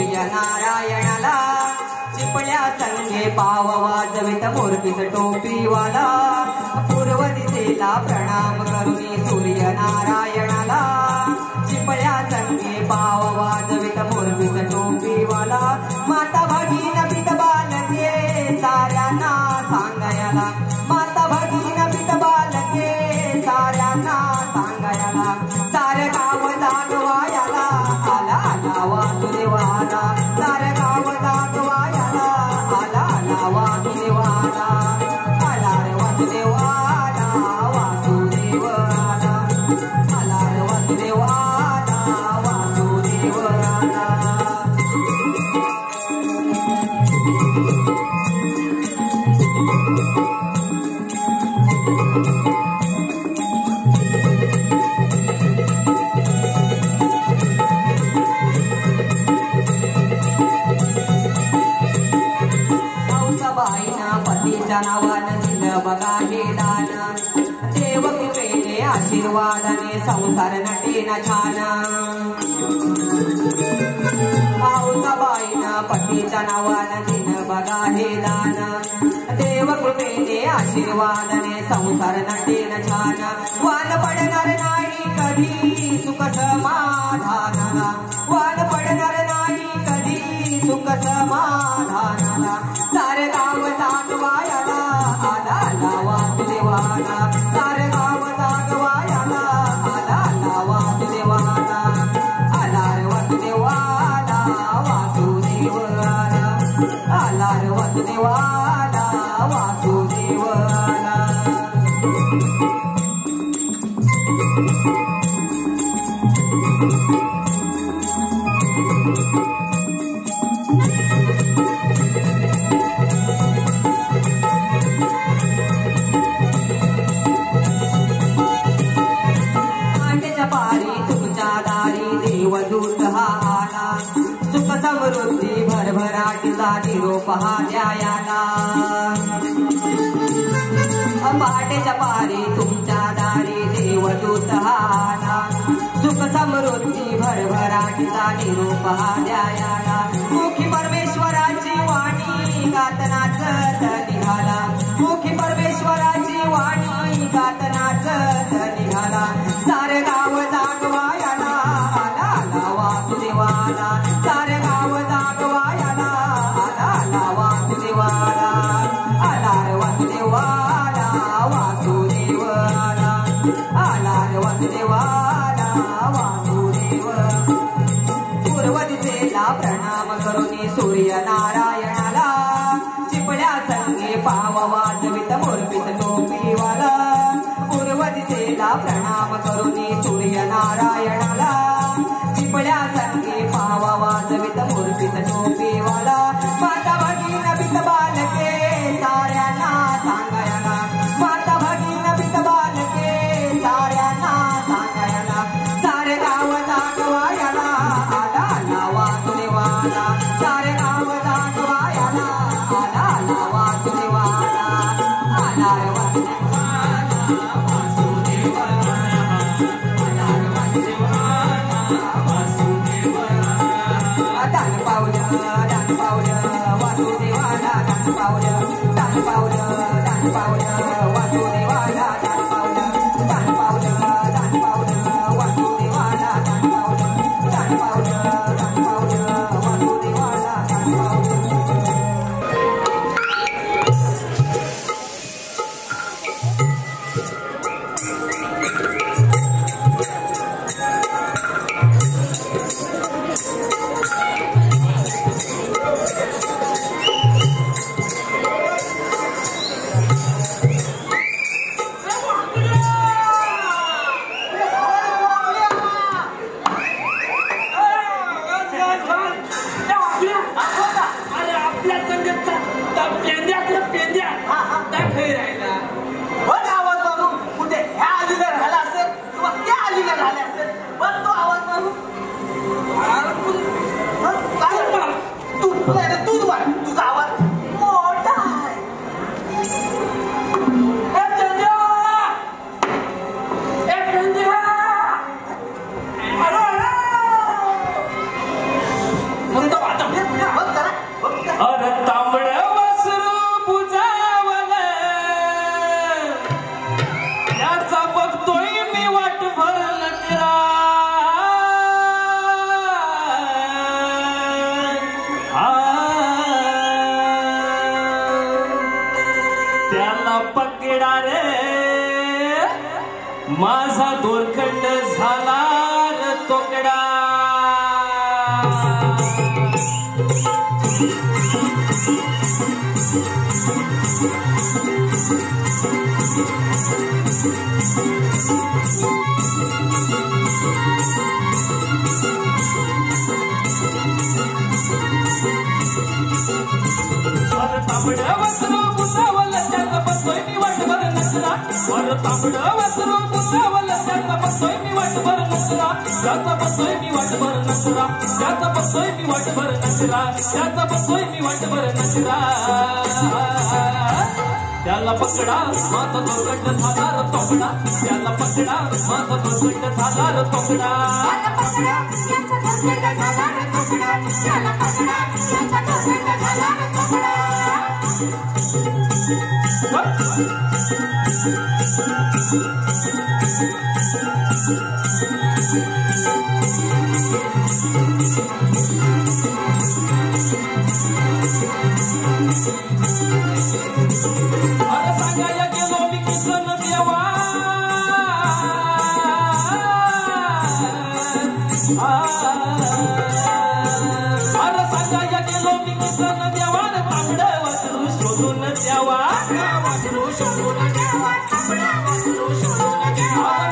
नारायणाला चिपळ्या संगे पाव वाजवित मूर्तीच टोपीवाला पूर्व दिशेला प्रणाम करुनी सूर्य नारायणाला चिपळ्या संगे पाव वाजवित मूर्तीच टोपीवाला माता भगीन पित बालके साऱ्यांना सांगायला माता भगीन पित बालके साऱ्यांना सांगायला सारे गाव जागवायला आला आला वासुदेवाला सारे गाव जागवायला आला आला वासुदेवाला आला रे वासुदेवाला वासुदेवाला आला रे वासुदेवाला वासुदेवाला पतीच्या नावानं दिलं बघा हे दान देव कृपेने आशीर्वादाने संसार नटेन छान माऊसाबाईनं पतीच्या नावानं दिलं बघा हे दान देव कृपेने आशीर्वादाने संसार नटेन छान वान पडणार नाही कधी सुख समाधानाला वान पडणार नाही कधी सुख समाधानाला सारे गाव जागवायला आला आला वासुदेवाला सारे गाव जागवायला आला आला वासुदेवाला आला रे वासुदेवाला वासुदेवाला आला रे वासुदेवाला वासुदेवाला देवदूत हा आला सुख समृद्धी भरभराटीचा निरोप हा द्यायला पहाटेच्या पारी तुमच्या दारी देवदूत हा आला सुख समृद्धी भरभराटीचा निरोप हा द्यायला मुखी परमेश्वराची वाणी गातनाच निघाला मुखी परमेश्वराची वाणी गातनाच निघाला सारे गाव जागवायला वासुदेवाला सारे गाव जागवायला आला आला वासुदेवाला आला रे वासुदेवाला वासुदेवाला आला रे वासुदेवाला वासुदेवा पूर्व दिशेला प्रणाम करुनी सूर्य नारायणाला चिपळ्या संगे पाव वाजवित मूर्तीच टोपीवाला पूर्व दिशेला प्रणाम करुनी सूर्य नारायणाला चिपळ्या संगे पावा वाजवित मूर्तीच टोपीवाला माता भगीन पित बालके साऱ्यांना सांगायला माता भगीन पित बालके साऱ्यांना सांगायला सारे गाव जागवायला आला आला वासुदेवाला सारे गाव जागवायला आला आला वासुदेवाला आला रे वासुदेवाला वासुदेवाला आला रे वासुदेवाला दान पावलं वासुदेवाला दान पावलं वासुदेवाला दान पावलं वासुदेवाला दान पावलं वासुदेवाला दान नाही तर तूच म्हण, तुझा आवाज मोठा आहे. अरे तांबड वासरू बुजावल याचा बघतोय मी वाट भरल तिरा त्याला पकडा रे माझा दोरखंड झाला रे तोकडा. तांबड वासरू बुजावल त्याचा बसतोय मी वाटभर नसरा. तांबड वासरू बुजावल त्याचा बसतोय मी वाटभर नसरा. त्याचा बसतोय मी वाटभर नसरा. त्याचा बसतोय मी वाटभर नसरा. त्याचा बसतोय मी वाटभर नसरा. त्याला पकडा माझा दोरखंड झाला रे तोकडा. त्याला पकडा माझा दोरखंड झाला रे तोकडा. अरे सांगाया गेलो मी किसन देवा. अरे सांगाया गेलो मी किसन देवा. तांबड वासरू शोधून द्यावा.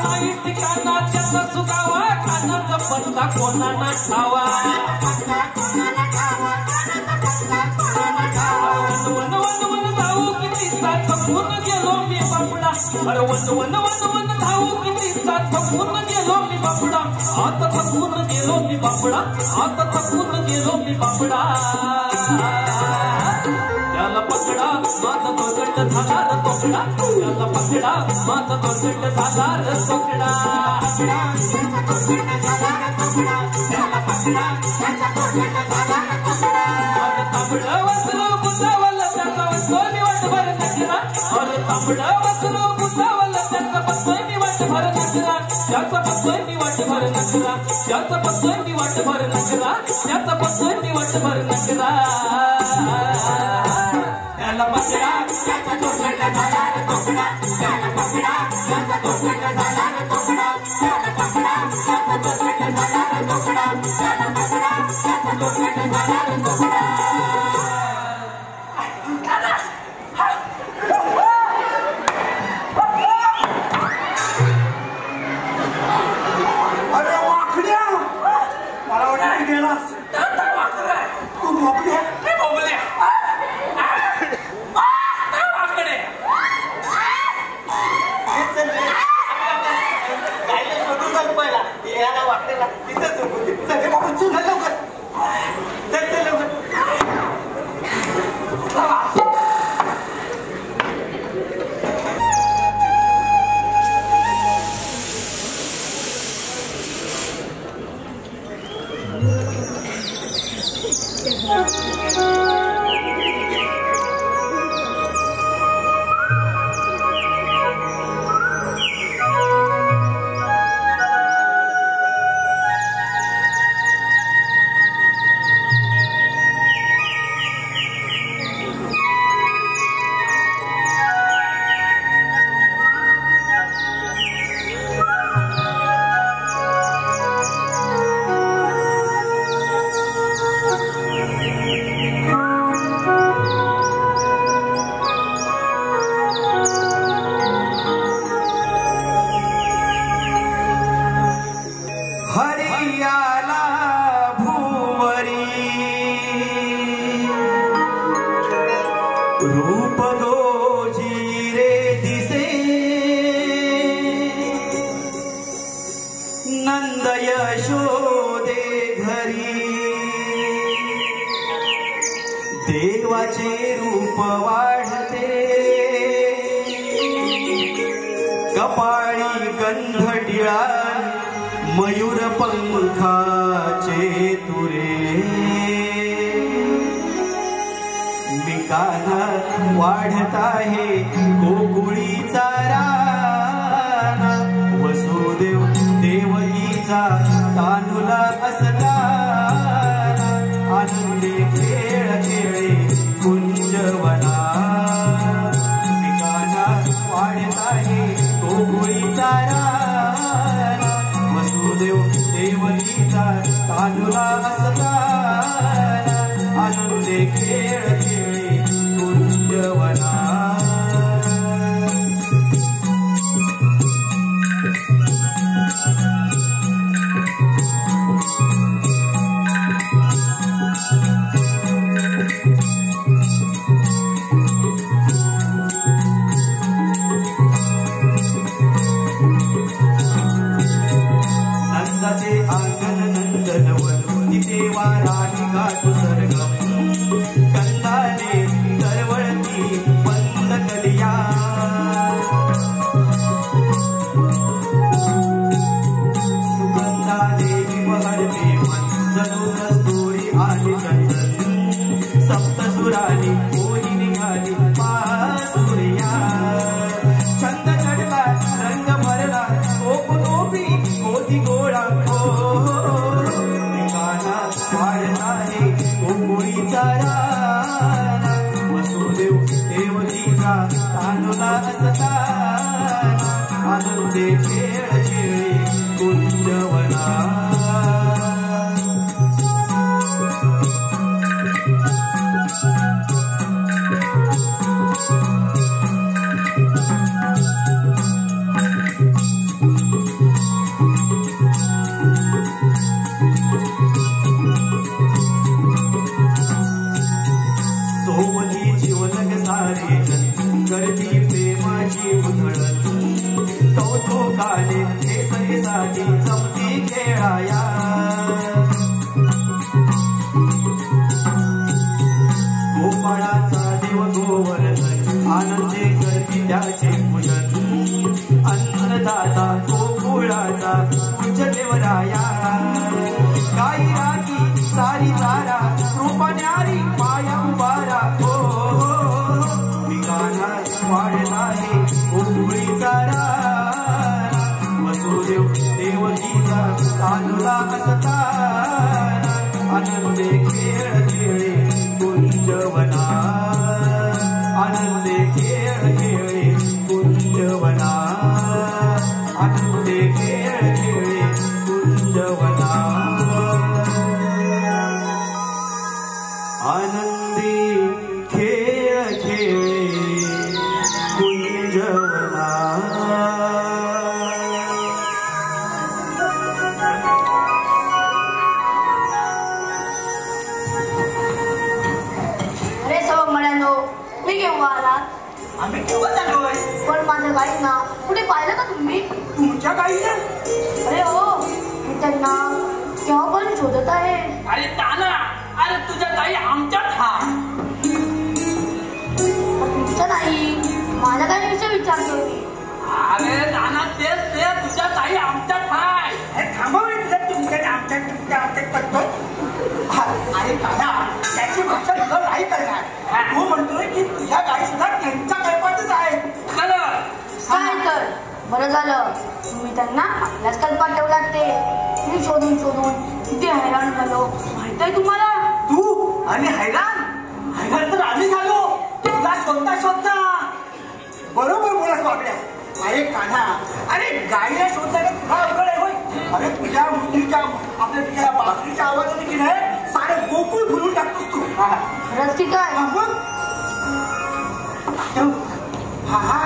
नाही ठिकाणा त्याचा सुगावा. कानाचा पत्ता कोणाला ठावा. वन वन वन धावू किती साथ थकून गेलो मी बापडा. अरे वन वन वन वन धावू किती साथ थकून गेलो मी बापडा. आता थकून गेलो मी बापडा. आता थकून गेलो मी बापडा. त्याला पकडा माझा दोरखंड झाला रे तोकडा. त्याला पकडा माझा दोरखंड झाला रे तोकडा. तांबड वासरू बुजावल त्याचा बसतोय मी वाटभर नसरा. अरे तांबड वासरू बुजावल त्याचा बसतोय मी वाटभर नसरा. त्याचा बसतोय मी वाटभर नसरा. त्याचा बसतोय मी वाटभर नसरा. त्याचा बसतोय मी वाटभर नसरा. त्याला पकडा त्याचा दोरखंड झाला रे तोकडा. त्याला पकडा त्याचा दोरखंड झाला रे तोकडा. त्याला पकडा त्याचा दोरखंड झाला रे तोकडा. त्याला पकडा त्याचा दोरखंड झाला रे तोकडा. अरे वाकड्या, मला वाटलं गेलास. तू भोपल्या. मी भोपल्या. याला वाटलेला तिथंच सगळे बाबा चुना लवकर. चल लवकर. रूप दोजी रे दिसे नंद यशोदे घरी देवाचे रूप वाढते कपाळी गंधटिळा मयूर पंखाचे तुरे मिकाना वाढत आहे गोकुळीचा राना वसुदेव देवकीचा तानुला असताना आनंदी खेळ खेळे कुंजवना मिकाना वाढत आहे गोकुळीचा राना वसुदेव देवकीचा तानुला असताना आनंदी खेळ खेळे कुंजवना नंदाचे आंगण नंदनवन तिथे वाराही गाठो सरगम कंदाने दरवळती बंद कलिया सुगंधा देवी बहरते मन जणू कस्तुरी आली चंदन सप्तसुरानी कोणी निघाली पासुरिया छंद चढला रंग भरला गोप गोपी गोधी गोळा मिकाना वाढला आहे गोकुळीचा राना वसुदेव देवकीचा तानुला असताना आनंदे खेळ खेळे कुंजवना सोबती जीवनग सारे करती प्रेमाची उधळण कौतुकाने केसरीसाठी चमती खेळाया गोपाळाचा देव गोवर्धन आनंदे करती त्याचे पूजन अन्नदाता गोकुळाचा पूज देवराया गाई राखी सारी तारा रूपण्यारी पाया उभारा मिकाना वाढला आहे गोकुळीचा राना वसुदेव देवकीचा तानुला असताना आनंदे खेळ खेळे कुंजवना आनंदे खेळ खेळे कुंजवना आनंदे खेळ खेळे कुंजवना आनंदी खेळ खेळे कुंजवना अरे सव म्हणालो मी केव्हा आलात आम्ही केव्हा चाललोय पण माझ्या गाईंना कुठे पाहिलं का तुम्ही तुमच्या गाईला अरे हो मी त्यांना केव्हापर्यंत शोधत आहे अरे ताना अरे तुझ्या ताई आमच्यात हा तुमचं नाही माझ्या गाईंविषयी विचारतो मी अरे ताना तेच ते तुझ्या ताई आमच्यात हाय हे थांबवलं तुमच्या आमच्या करतो अरे काना त्याची भाषा तुला नाही करणार तू म्हणतोय की तुझ्या गाई सुद्धा त्यांच्या कल्पातच आहे चला काय तर बरं झालं तुम्ही त्यांना आपल्याच कल्पात ठेवलात ते मी शोधून शोधून किती हैराण झालो माहित आहे तुम्हाला तू आणि हैराण तर आम्ही झालो तुला शोधता बरोबर बोलत वागल्या अरे कान्हा अरे गाईला शोधताना तुला अवघड आहे होय अरे तुझ्या मुलीच्या आपल्या तुझ्या बासरीच्या आवाजाने की नाही सारे गोकुळ भरून टाकतोस तू खरंच की काय मग हा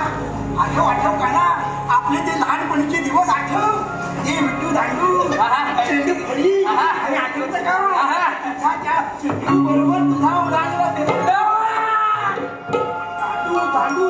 आठव कान्हा आपले ते लहानपणीचे दिवस आठव ते विट्टू दांडू चेंडू फळी आणि आठवतं का तुझ्या त्या चेंडू बरोबर तुझा उलाढाला दांडू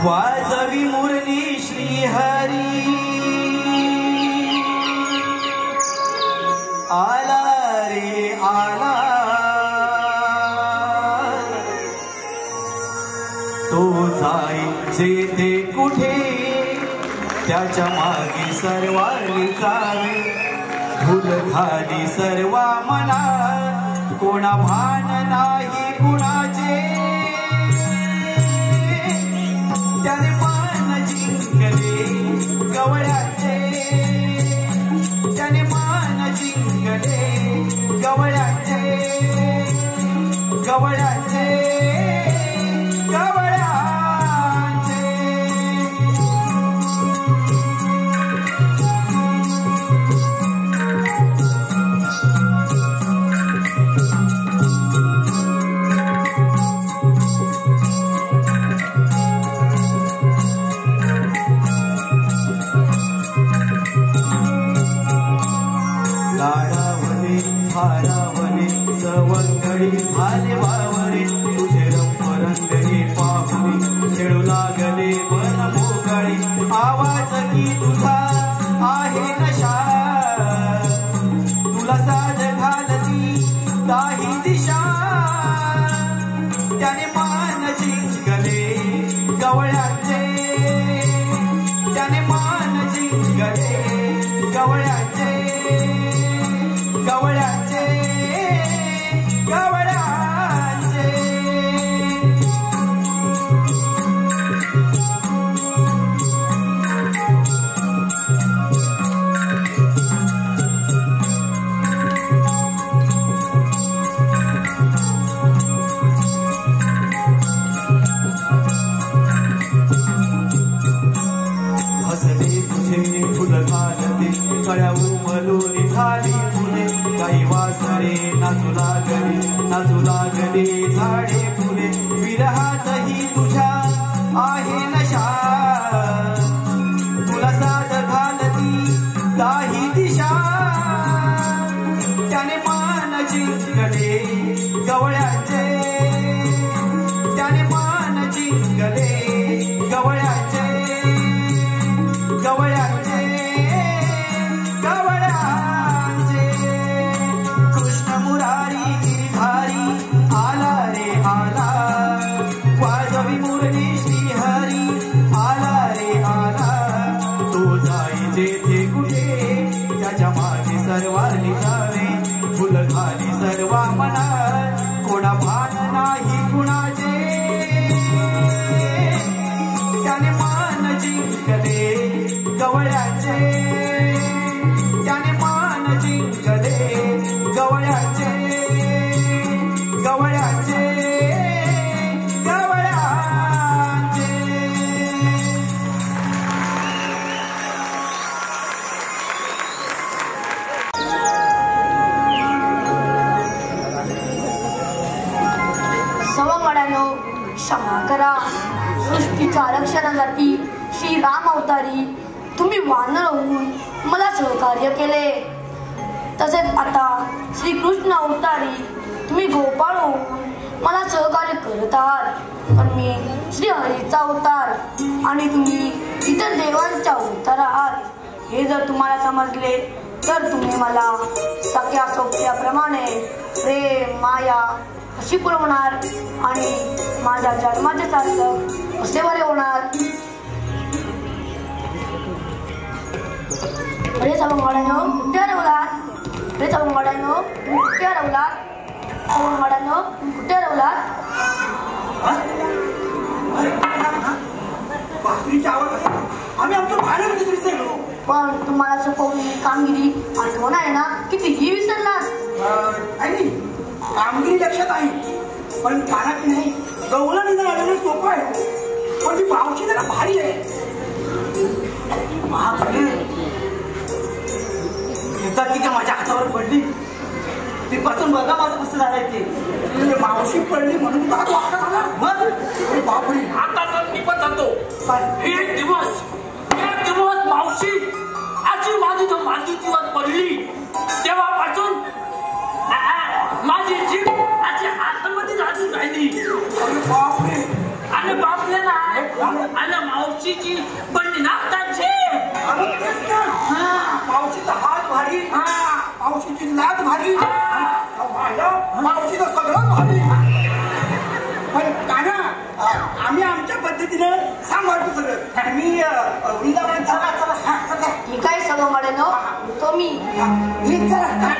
वाजवी मुरली श्रीहरी आला रे आला तो जायचे ते कुठे त्याच्या मागे सर्वांनी जावे फुल खाली सर्वा मना कोणा भान नाही कुणाचे त्याने मान जिंकले गवळ्याचे त्याने मान जिंकले गवळ्याचे गवळ्याचे गवळ्याचे हारावले सवंगडी झाले वावरे तुझे रंगले पाहुणे खेळू लागले मन मोकळे आवाज की तुझा आहे नशा तुला साज घालती दाही दिशा त्याने मान जिंकले गवळ्याचे त्याने मान जिंकले गवळ्याचे गवळ्याचे गवळ्याचे हसले तुझे फुल घालते कळ्या उमलून झाली फुले काही वासरे नाचू लागले झाडे फुले विरहातही तुझ्या आहे नशा तुला साज घालती दाही दिशा त्याने मान जिंकले गवळ्याचे त्याने मान जिंकले गवळ्याचे गवळ्याचे गवळ्याचे कृष्ण मुरारी गिरिधारी आला रे आला वाजवी मुरली श्रीहरी आला रे आला तो जायचे ते कुठे त्याच्या मागे सर्वांनी जावे फुल खाली सर्वा मना कोणा भान नाही कुणाचे त्याने मान जिंकले गवळ्याचे त्याने मान जिंकले गवळ्याचे गवळ्याचे गवळ्याचे सवंगड्यानो क्षमा करा सृष्टीच्या रक्षणासाठी श्री राम अवतारी तुम्ही वानर होऊन मला सहकार्य केले तसेच आता श्रीकृष्ण अवतारी तुम्ही गोपाळ होऊन मला सहकार्य करत आहात पण मी श्रीहरीचा अवतार आणि तुम्ही इतर देवांचा अवतार आहात हे जर तुम्हाला समजले तर तुम्ही मला सख्या सोबत्याप्रमाणे प्रेम माया अशी पुरवणार आणि माझ्या जन्माचे सार्थक असे बरे होणार. अरे सवंगड्यानो कुठे हरवलात अरे सवंगड्यानो कुठे हरवलात सवंगड्यानो कुठे हरवलात आम्ही आमचं भाडं विसरलो पण तुम्हाला सोपवलेली कामगिरी आठवण आहे ना कितीही विसरलात कामगिरी लक्षात आहे पण कानात नाही गवला निघून आलेलं सोपं आहे पण ती पावशी जरा भारी आहे तिच्या माझ्या हातावर पडली ती पासून बघा माझं कसं झालंय ते मावशी पडली म्हणून बापरे आता तर मी पण सांगतो एक दिवस मावशी आजी माझी जो माझी जीवात पडली तेव्हापासून माझी जीभ आजी आतमध्ये राहून राहिली बापरे आणि बापले ना आणि मावशीची पण नागताची. मावशीचा हात भारी, मावशीची लाट भारी, मावशीचं सगळं भारी. पण काना आम्ही आमच्या पद्धतीनं सांभाळतो सगळं. मी वृंदावन चला चला चला. हे काय सगळं म्हणेल तो मी चला.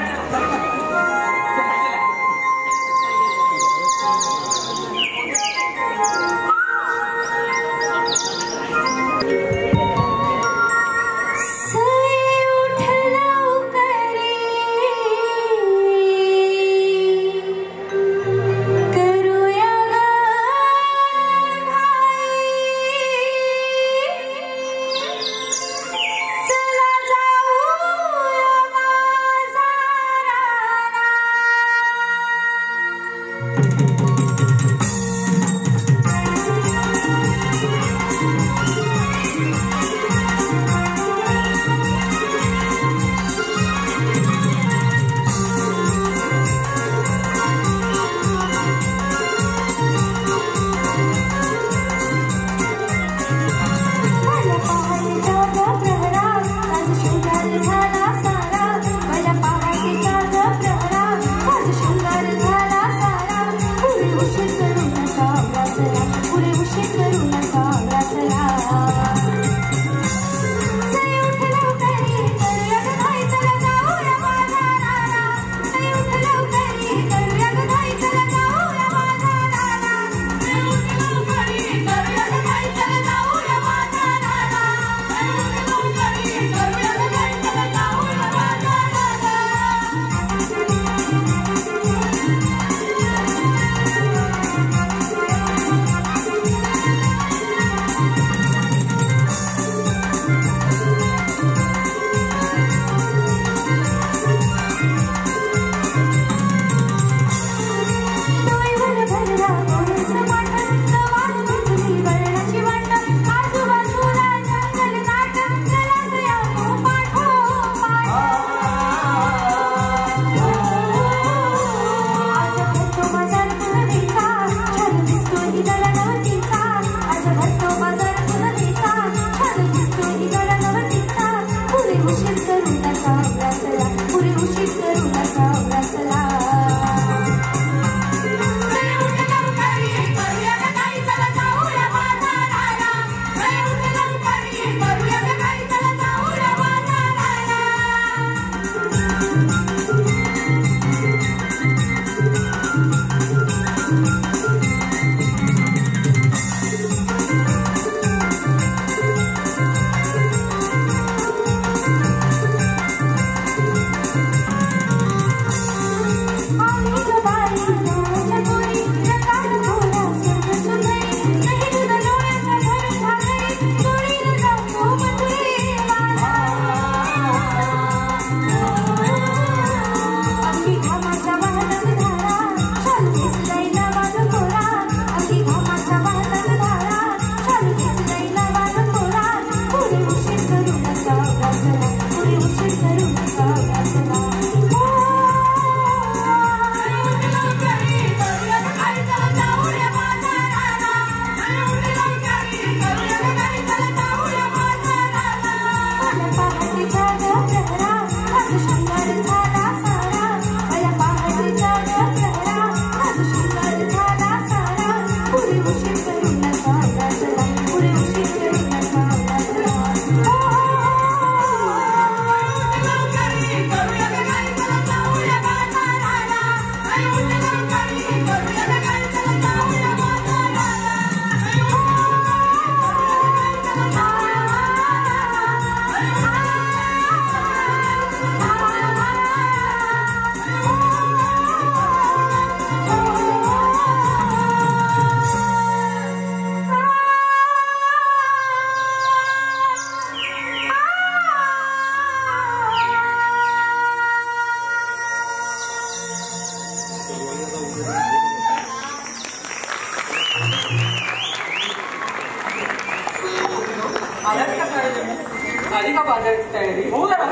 आली का बाजाराची तयारी? हो जरा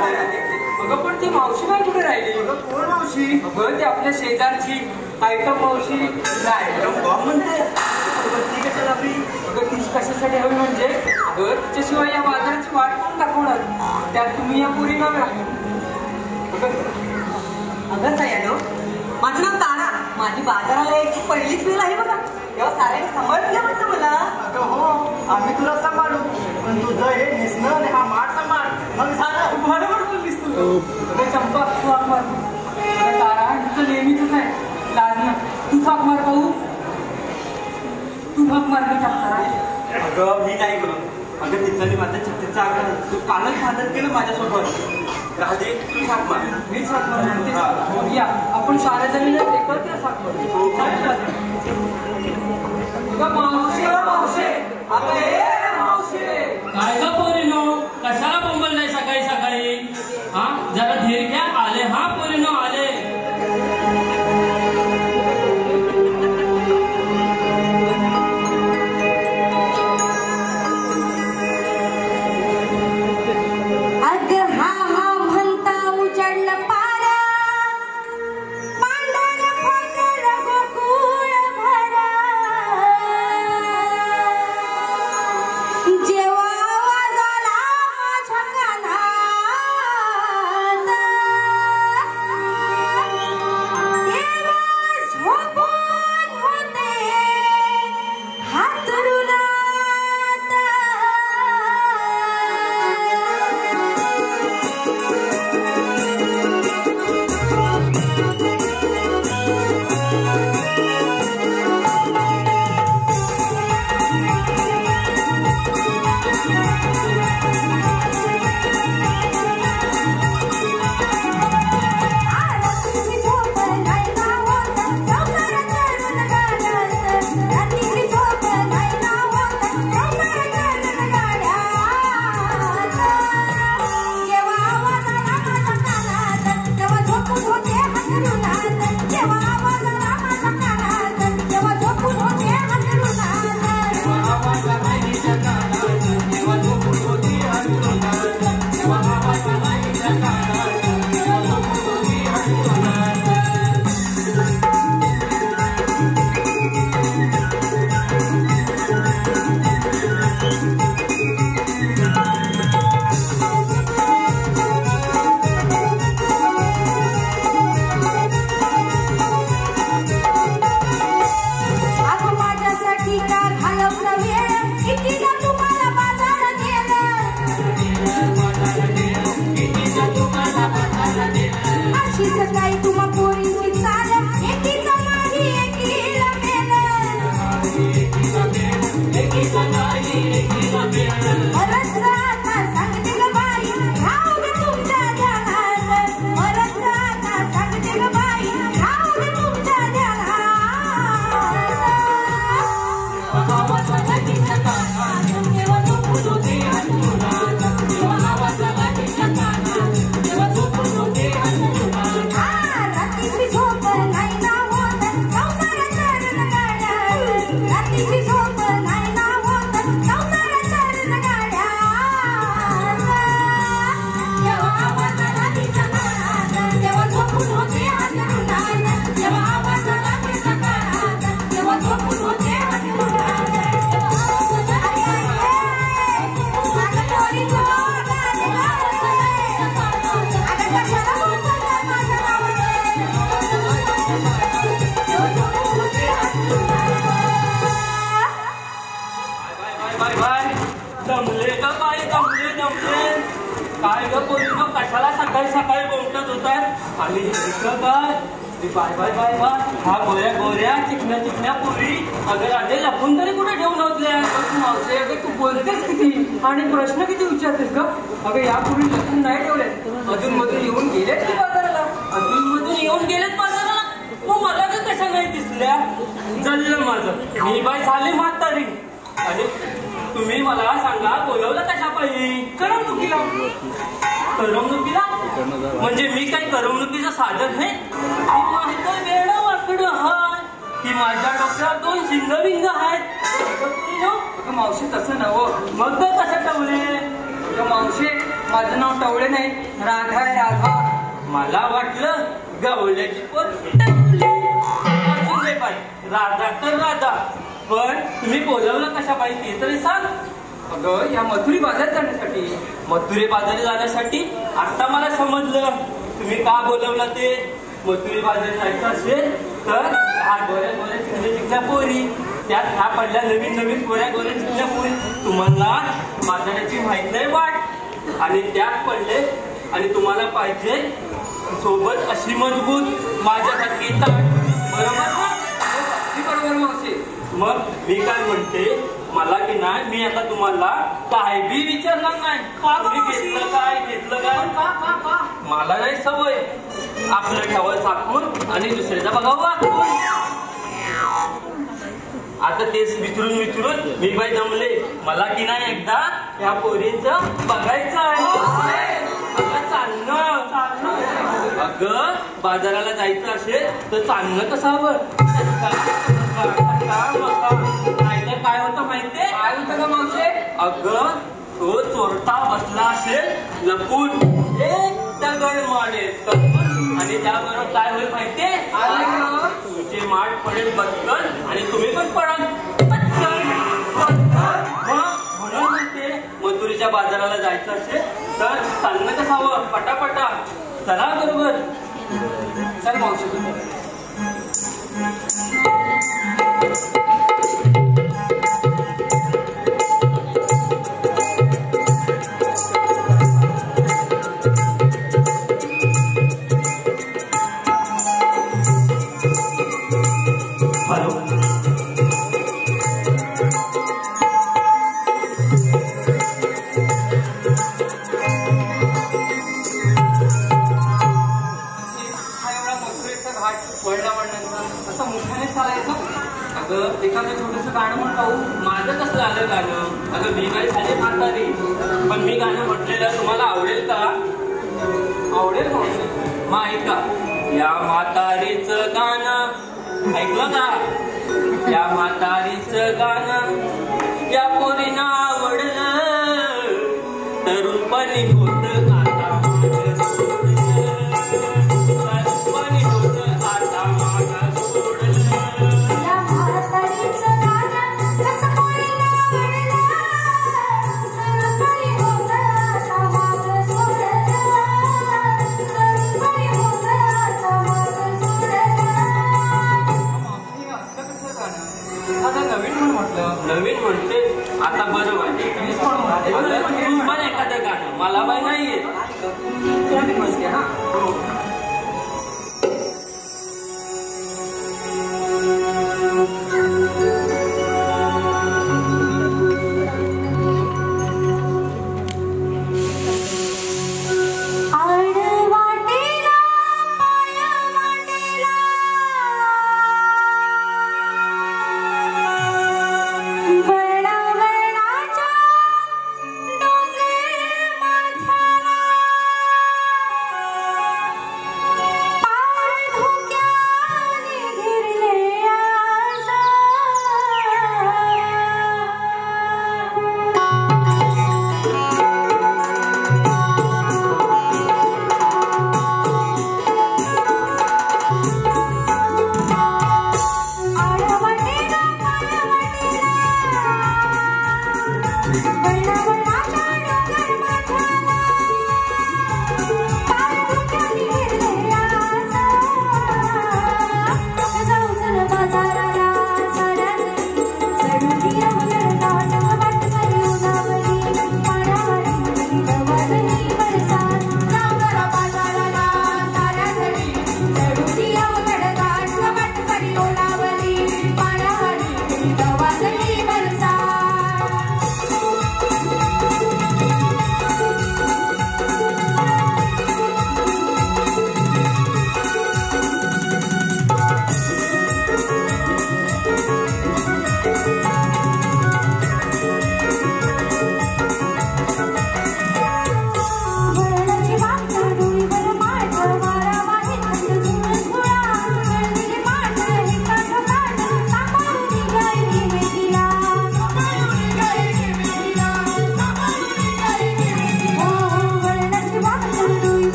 अगं पण ती मावशी नाही कुठे राहिली? कोण मावशी? अगं ती आपल्या शेजारची आयटम मावशी. म्हणते ती कशाला आपली? अगं ती कशासाठी हवी म्हणजे अगं तिच्याशिवाय या बाजाराची वाट कोण दाखवणार? त्यात तुम्ही या पुरी नव्या. अगं सयानो, माझं नाव तारा. माझी बाजाराला यायची पहिलीच वेळ आहे बघा. तेव्हा साऱ्याने सांभाळून घ्या म्हटलं मला. अगं हो, आम्ही तुला सांभाळू, पण तुझं हे निसणं आणि हा माठ सांभाळ, मग झालं. बरोबर बोललीस तू. अगं चंपा, तू हाक मार. अगं तारा, तुझं नेहमीच आहे लाजणं. तू हाक मार पाहू. तू हाक मार का तारा? अगं मी नाही करू. अगं तिथं माझ्या छत्तीचा आग्रह, तू कालच भांडण केलं माझ्यासोबत. राहते तू हाक मार. मीच हाक मार. मग या आपण साऱ्या जमिनीला एकत्रच हाक मारू. मावशे मावशे आता ये मावशे. काय ग पोरीनो, कशाला बोंबल नाही सकाळी सकाळी? हा जरा धीर घ्या. आले हा पोरीनो आले. काय ग पोरीनो, कशाला सकाळी सकाळी बोमटत होतात? आणि इकडं काय बाय बाय बाय बाय, हा गोऱ्या गोऱ्या चिकन्या चिकन्या पोरी. अगं राजे लपून तरी कुठे ठेवून होतल्या? मावशी अगं तू बोलतेस किती आणि प्रश्न किती विचारतेस ग? अगं या पूर्वी लपून नाही ठेवले, अजून मधून येऊन गेलेत की बाजाराला? अजून मधून येऊन गेलेत बाजाराला? मग मला तर कशा नाही दिसल्या? जल्लं माझं, मी बाय झाले म्हातारी. आणि तुम्ही मला सांगा बोलवलं कशा पाहिजे? करमणुकीला. करमणुकीला म्हणजे मी काही करमणुकीचं साधन आहे? माझं वेळं वाकडं हाय की माझ्या डोक्यात दोन शिंगबिंग आहेत. मावशी तसं नवं, मग तर कसं टवले? मावशी माझं नाव टवळे नाही, राधा आहे राधा. मला वाटलं गवल्याची पण असू दे बाई, राधा तर राधा. पण तुम्ही बोलवलं कशा पाहिजे ते तरी सांग. अगं या मथुरी बाजारात जाण्यासाठी. मथुरे बाजारी जाण्यासाठी? आता मला समजलं तुम्ही का बोलवलं ते. मथुरे बाजारी जायचं असेल तर हा गोऱ्या गोऱ्या चिकल्या चिकल्या पोरी, त्यात ह्या पडल्या नवीन नवीन गोऱ्या गोऱ्या चिकल्या पोरी, तुम्हाला बाजाराची माहित नाही वाट, आणि त्यात पडले आणि तुम्हाला पाहिजे सोबत अशी मजबूत माझ्यासारखी ताट. बरोबर ना? बरोबर मावशी. मग मी काय म्हणते, मला की नाही, मी आता तुम्हाला काय बी विचारणार नाही. तुम्ही घेतलं काय घेतलं काय. मला नाही सवय आपलं ठेवल साकून आणि दुसऱ्याचा बघावं वाकून. आता तेच विचारून विचारून मी बाई जमले. मला की नाही एकदा ह्या पोरींचं बघायचं आहे. चालणं. अगं बाजाराला जायचं असेल तर चालणं कसं हवं. नाहीतर काय होतं माहितीये. काय होतं का मावशे. अगं तो चोरटा बसला असेल लपून, एक दगड मारेल आणि त्याबरोबर काय होईल माहितीये. तुमचे माठ पडेल बदकन आणि तुम्ही पण पडाल म्हणून म्हणते मथुरीच्या बाजाराला जायचं असेल तर चालणं कसं हवं. पटापटा चला बरोबर. चल मावशी. एखादं छोटंसं गाणं म्हणतो. माझं कसं आलं गाणं. अगं मी काय झाले म्हातारी, पण मी गाणं म्हटलेलं तुम्हाला आवडेल का. आवडेल मावशी. मग ऐका. या म्हातारीचं गाणं ऐकलं का. या म्हातारीचं गाणं या पोरीनं आवडलं. तरुणपणी होत आता तरुणपणी होत आता माग सोडलं. नवीन म्हणते आता बरं वाटते. तू पण एखादं गाणं. मला बाई नाहीये.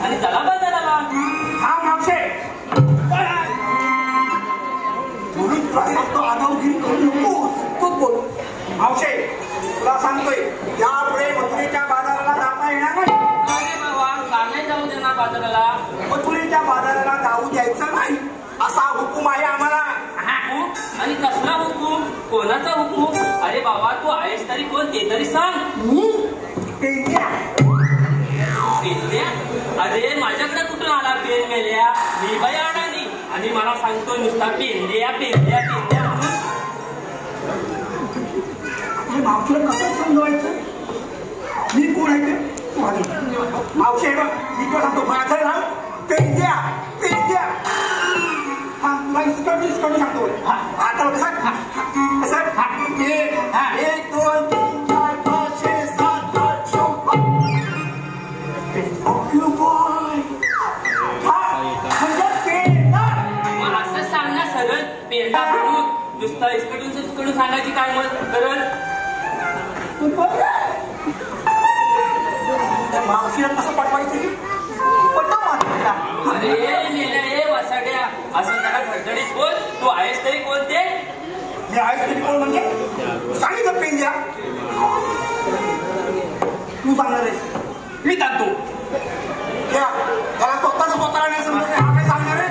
आणि चला बाजाराला. हा मावशे म्हणून तुला सांगतो आगाऊगिरी करू नकोस. तूच बोल मावशे. तुला सांगतोय यापुढे मथुरेच्या बाजाराला जाता येणार नाही. अरे बाबा का नाही जाऊ देणार बाजाराला? मथुरेच्या बाजाराला जाऊ द्यायचं नाही असा हुकूम आहे आम्हाला. आणि कसला हुकूम? कोणाचा हुकूम? अरे बाबा तू आहेस तरी कोण ते तरी सांग. पेंड्या. पेंड्या? अरे माझ्याकडे कुठून आला पेन मेल्या? मी बाई अडाणी आणि मला सांगतो नुसता पेंड्या पेंड्या पेंड्या म्हणून. मावशीला कसं समजवायचं? मी कोण आहे ते मावशी बघ. मी तुला सांगतो माझं नाव पेंड्या पेंड्या. हा तुला इस्कडून सांगतो. आता कसं एक दोन तीन चार पाच 6 7 8 मग असं सांग ना सरळ पेंडा म्हणून. नुसतं इस्कडून सांगायची काय मत करल? मावशीला कसं पटवायचं? अरे मेल्या ए वसाड्या असं जरा धडधडीत बोल. तू आहेस तरी कोण ते? मी आहेस तरी कोण म्हणजे सांगितलं पेंड्या. तू सांगणार आहेस? मी सांगतो. त्याला स्वतःला नाही समजत. हा काय सांगणार आहे?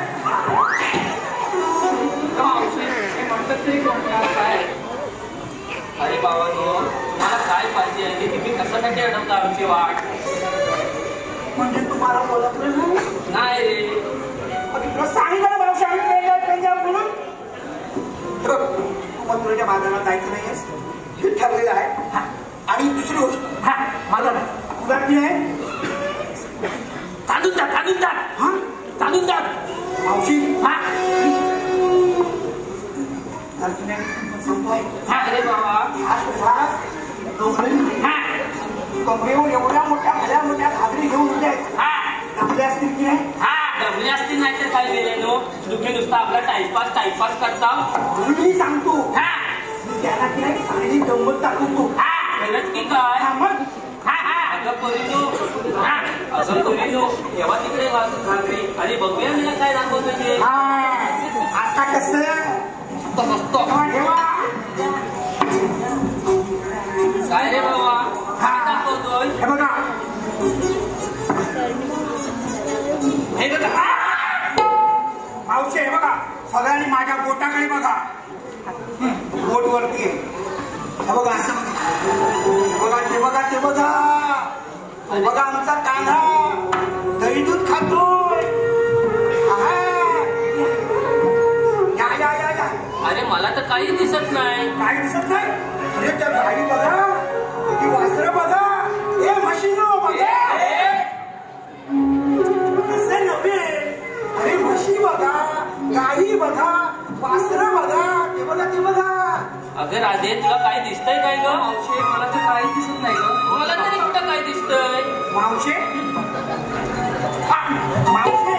अरे बाबांनो तुम्हाला काय पाहिजे आणि तुम्ही कशासाठी अडवता आमची वाट? म्हणजे तुम्हाला बोलत नाही रे. तुला सांगितलं मावशी आम्ही पेंड्या म्हणून. मथुरेच्या बाजारात जायचं नाहीयेस हे ठरलेलं आहे. आणि दुसरी गोष्ट माझा तुला की आहे चालून जा. हा चालून जा मावशी. हा सांगतोय. अरे बाबा कमरेवर एवढ्या मोठ्या भल्या मोठ्या घागरी घेऊन उठले आपल्या असतील की नाही? दमले असतील नाही तर काय गेले नो. तुम्ही नुसता आपला टाइमपास करता म्हणून मी सांगतो. त्याला की नाही चांगली गंमत दाखवतो. खरंच की काय? मग अगं परिणो असं परिणो तेव्हा तिकडे घागरी आणि बघूया मला काय दाखवतो ते. आता कसं ठेवा. काय रे बाबा काय दाखवतोय? हे बघा मावशी. हे बघा सगळ्यांनी माझ्या बोटाकडे बघा. बोट वरती आहे. बघा असं बघा ते बघा ते बघा बघा आमचा कान्हा दही दूध खातोय. या अरे मला तर काही दिसत नाही. काही दिसत नाही. अरे त्या गाडी बघा, ती वासरं बघा, ए म्हशीनो बघा. असं नव्हे, अरे म्हशी बघा, गाई बघा, वासरं बघा, ते बघा ते बघा. अगं राधे तुला काय दिसतंय काय ग? मावशे मला तर काहीच दिसत नाही ग. मला तरी कुठं काय दिसतंय? मावशे मावशे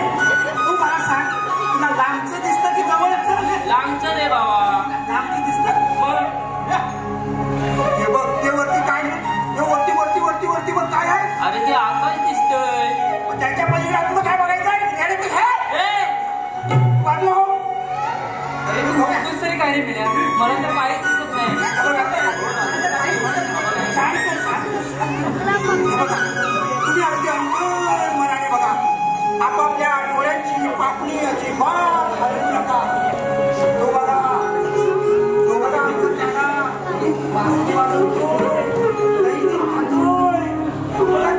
तू मला सांग, तुला लांबचं दिसतं की जवळचं? लांबचं रे बाबा. लांबचं दिसतं. हे बघ ते वरती काय, ते वरती वरती वरती वरती वर काय आहे? अरे ते आकाश दिसतंय. त्याच्या पलीकडे तुला काय बघायचं आहे? वाटलं हो. अरे तू बघतोस तरी काय रे पिल्या? मला तर काहीच दिसत नाही. तुम्ही अगदी अंतर मनाने बघा. आपापल्या डोळ्यांची पापणी अजिबात हलवू नका. तो बघा आमचं त्यांना वासनी वाजवतो, दही दूध खातोय. तू बघा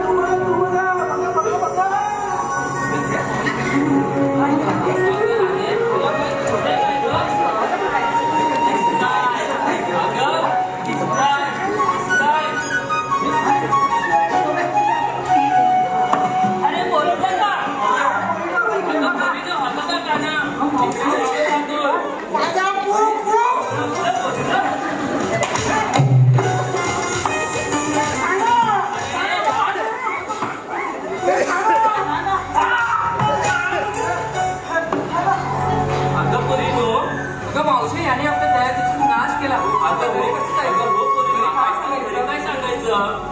मावशी याने आपल्या दयातीचा नाश केला. आता काय सांगायचं?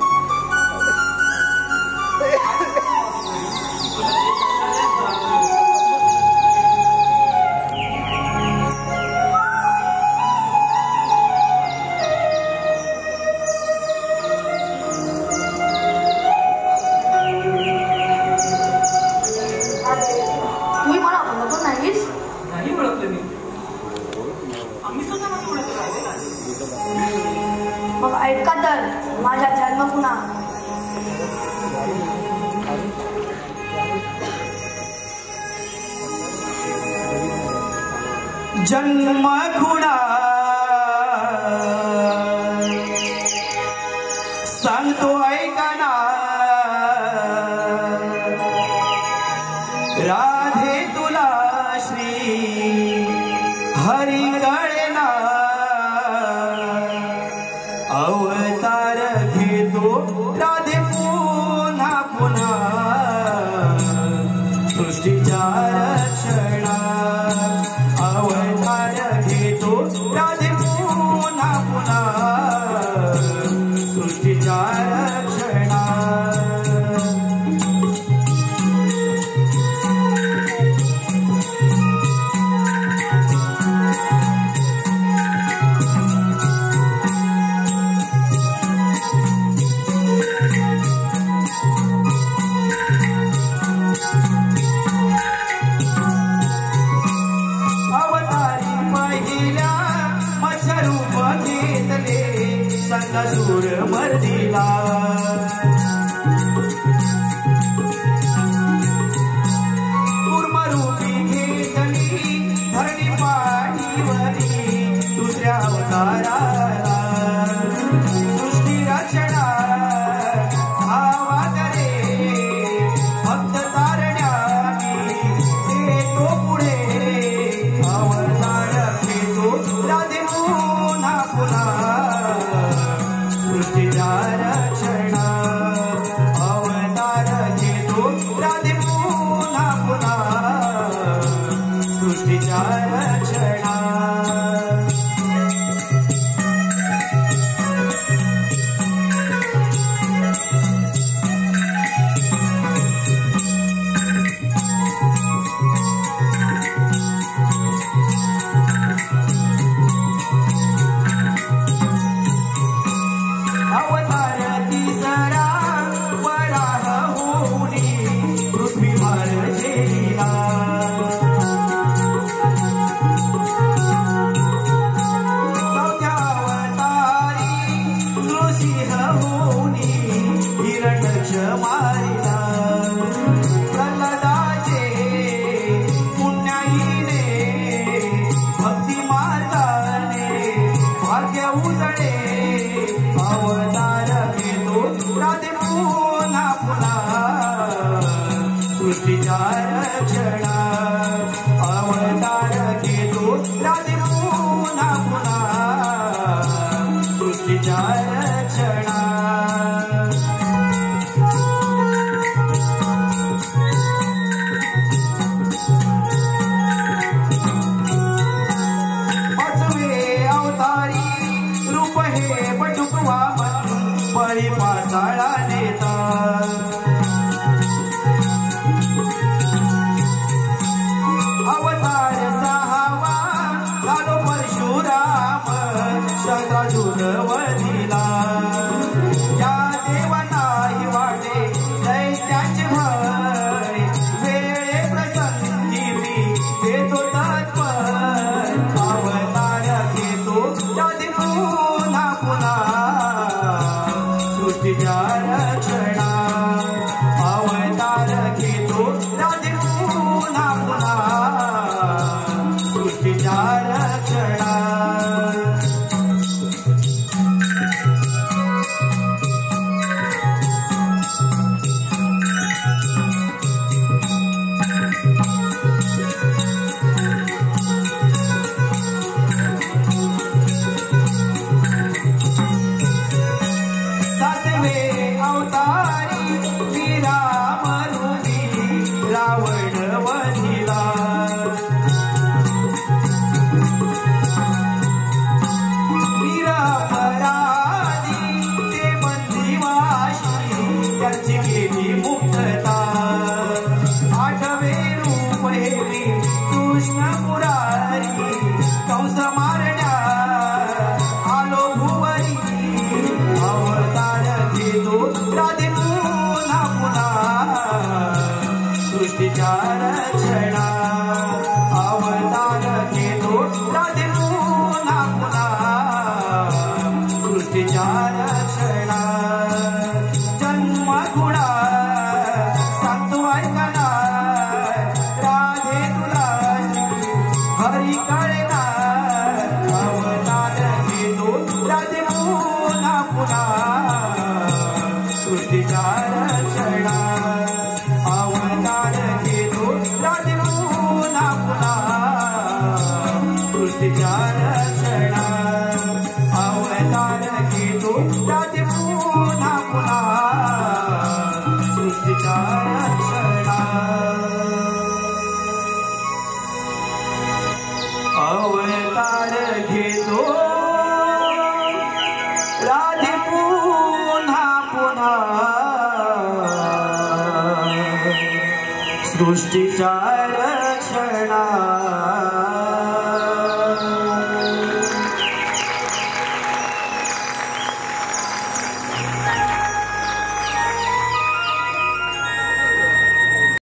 तुम्ही मला ओळखत नाहीस? नाही ओळखलं मी. मग ऐका तर माझा जन्म पुन्हा. जन्म खुणा सांगतो ऐकना राधे तुला श्री हरी गळेना अवतार घेतो राधे पुन्हा पुन्हा सृष्टीच्या रक्षणा अवतार घेतो राधे पुन्हा पुन्हा सृष्टीच्या रक्षणा सूर मर्दिला कुर्मरूपी घेतली धरणी पाठीवरी दुसऱ्या अवताराला सृष्टी रचना आवादरे भक्त तारण्यानी येतो पुढे अवतार घेतो राधे पुन्हा पुन्हा सृष्टीच्या रक्षणा होऊनी हिरण्यक्ष मारिला प्रल्हादाचे पुण्याईने भक्ती मार्गाने भाग्य उजळे अवतार घेतो राधे पुन्हा पुन्हा सृष्टीच्या रक्षणा अवतार घेतो राधे पुन्हा पुन्हा सृष्टीच्या रक्षणा बळी पाताळा नेता अवतार सहावा झालो परशुराम शंकरार्जुन वधिला या देवानाही वाटे दैत्याचे भय वेळे प्रसंगी मी देतो तत्पर अवतार घेतो त्यादी पुन्हा पुन्हा सृष्टीच्या रक्षणा अवतार घेतो राधे पुन्हा पुन्हा सृष्टीच्या रक्षणा अवतारी विराम रूपी रावण वधिला निरपराधी ते बंदिवाशी त्याची केली मुक्तता आठवे रूप हेरी कृष्ण मुरारी कंस मारण्या आलो भुवरी अवतार घेतो राधे पुन्हा पुन्हा सृष्टीच्या रक्षणा अवतार घेतो राधे पुन्हा पुन्हा सृष्टीच्या रक्षणा जन्म गुणा सांगतो ऐकना राधे तुला हरी कळना अवतार घेतो राधे पुन्हा पुन्हा सृष्टीच्या रक्षणा अवतार घेतो राधे पुन्हा पुन्हा सृष्टीच्या रक्षणा अवतार घेतो राधे पुन्हा पुन्हा सृष्टीच्या रक्षणा अवतार घेतो राधे पुन्हा पुन्हा सृष्टीच्या रक्षणा